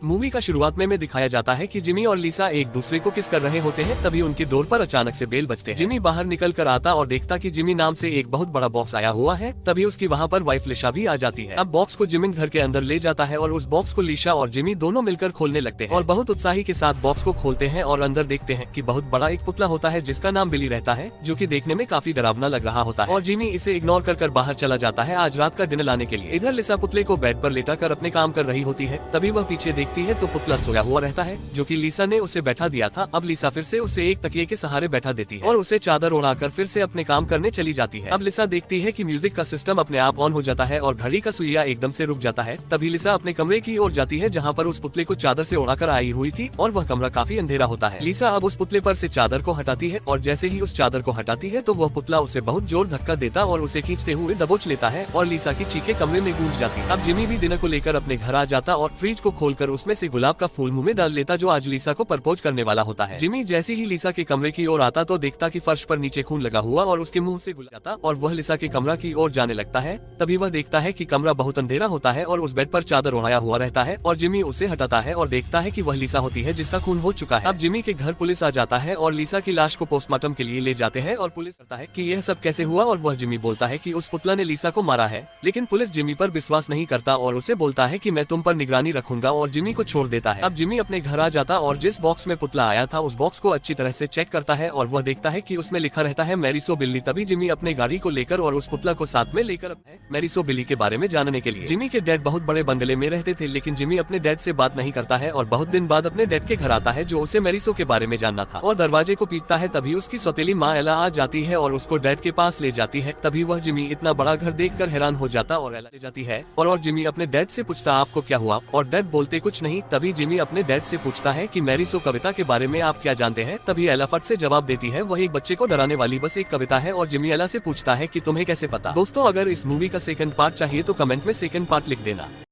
Movie का शुरुआत में दिखाया जाता है कि जिमी और लिसा एक दूसरे को किस कर रहे होते हैं। तभी उनकी डोर पर अचानक से बेल बजते हैं। जिमी बाहर निकल कर आता और देखता कि जिमी नाम से एक बहुत बड़ा बॉक्स आया हुआ है। तभी उसकी वहाँ पर वाइफ लिशा भी आ जाती है। अब बॉक्स को जिमिन घर के अंदर ले जाता है और उस बॉक्स को लिशा और जिमी दोनों मिलकर खोलने लगते हैं और बहुत उत्साही के साथ बॉक्स को खोलते हैं और अंदर देखते हैं कि बहुत बड़ा एक पुतला होता है जिसका नाम बिली रहता है, जो कि देखने में काफी डरावना लग रहा होता है। और जिमी इसे इग्नोर कर बाहर चला जाता है आज रात का डिनर लाने के लिए। इधर लिसा पुतले को बेड पर लेटा कर अपने काम कर रही होती है। तभी वह पीछे देखती है तो पुतला सोया हुआ रहता है, जो कि लिसा ने उसे बैठा दिया था। अब लिसा फिर से उसे एक तकिए के सहारे बैठा देती है और उसे चादर ओढ़ाकर फिर से अपने काम करने चली जाती है। अब लिसा देखती है कि म्यूजिक का सिस्टम अपने आप ऑन हो जाता है और घड़ी का सुइया एकदम से रुक जाता है। तभी लिसा अपने कमरे की ओर जाती है जहाँ पर उस पुतले को चादर से ओढ़ाकर आई हुई थी और वह कमरा काफी अंधेरा होता है। लिसा अब उस पुतले पर से चादर को हटाती है और जैसे ही उस चादर को हटाती है तो वह पुतला उसे बहुत जोर धक्का देता और उसे खींचते हुए दबोच लेता है और लिसा की चीखें कमरे में गूंज जाती है। अब जिमी भी डिनर को लेकर अपने घर आ जाता और फ्रिज को खोलकर उसमें से गुलाब का फूल मुंह में डाल लेता, जो आज लिसा को प्रपोज करने वाला होता है। जिमी जैसे ही लिसा के कमरे की ओर आता तो देखता कि फर्श पर नीचे खून लगा हुआ और उसके मुंह से गुलाब जाता और वह लिसा के कमरा की ओर जाने लगता है। तभी वह देखता है कि कमरा बहुत अंधेरा होता है और उस बेड पर चादर ओढ़ाया हुआ रहता है और जिमी उसे हटाता है और देखता है कि वह लिसा होती है जिसका खून हो चुका है। अब जिमी के घर पुलिस आ जाता है और लिसा की लाश को पोस्टमार्टम के लिए ले जाते हैं और पुलिस करता है कि यह सब कैसे हुआ और वह जिमी बोलता है कि उस पुतला ने लिसा को मारा है। लेकिन पुलिस जिमी पर विश्वास नहीं करता और उसे बोलता है कि मैं तुम पर निगरानी रखूंगा और जिमी को छोड़ देता है। अब जिमी अपने घर आ जाता और जिस बॉक्स में पुतला आया था उस बॉक्स को अच्छी तरह से चेक करता है और वह देखता है कि उसमें लिखा रहता है मैरिसो बिल्ली। तभी जिमी अपने गाड़ी को लेकर और उस पुतला को साथ में लेकर मैरिसो बिल्ली के बारे में जानने के लिए। जिमी के डैड बहुत बड़े बंगले में रहते थे, लेकिन जिमी अपने डैड से बात नहीं करता है और बहुत दिन बाद अपने डैड के घर आता है जो उसे मैरिसो के बारे में जानना था और दरवाजे को पीटता है। तभी उसकी सौतेली माँ एला आ जाती है और उसको डैड के पास ले जाती है। तभी वह जिमी इतना बड़ा घर देखकर हैरान हो जाता और एला ले जाती है और जिमी अपने डैड से पूछता आपको क्या हुआ, और डैड बोलते कुछ नहीं। तभी जिमी अपने डैड से पूछता है कि मैरिसो कविता के बारे में आप क्या जानते हैं। तभी एला फट से जवाब देती है वह एक बच्चे को डराने वाली बस एक कविता है और जिमी एला से पूछता है कि तुम्हें कैसे पता। दोस्तों, अगर इस मूवी का सेकंड पार्ट चाहिए तो कमेंट में सेकंड पार्ट लिख देना।